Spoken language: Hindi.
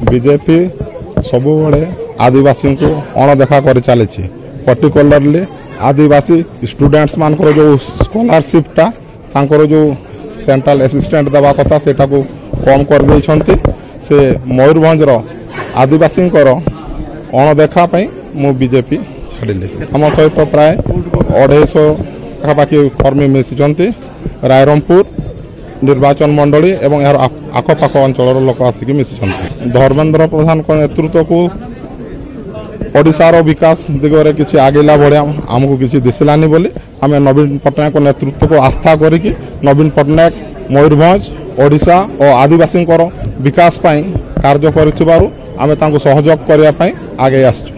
बीजेपी सब आदिवासी को अणदेखा कर चली पर्टिकुलरली आदिवासी स्टूडेंट्स मान जो स्कॉलरशिपटा जो सेंट्रल असिस्टेंट देवा कथा से कम कर देइछंती से मयूरभंजर आदिवासी अणदेखा मु बीजेपी छाड़िली आम सहित प्राय 250 पाखापाखि कर्मी मिशिंट रायरंगपुर निर्वाचन मंडली एवं यार आखपाख अंचल लोक आसिक मिशिंट धर्मेंद्र प्रधान नेतृत्व को ओडिशार विकास दिगरे किसी आगेला भाया आमको किसी दिशलानी बोली आम नवीन पट्टनायक नेतृत्व को आस्था करिकी नवीन पट्टनायक मयूरभंज ओडिशा और आदिवासी विकास कार्य करुथिबारु आमे तांको सहयोग करने आगे आसु।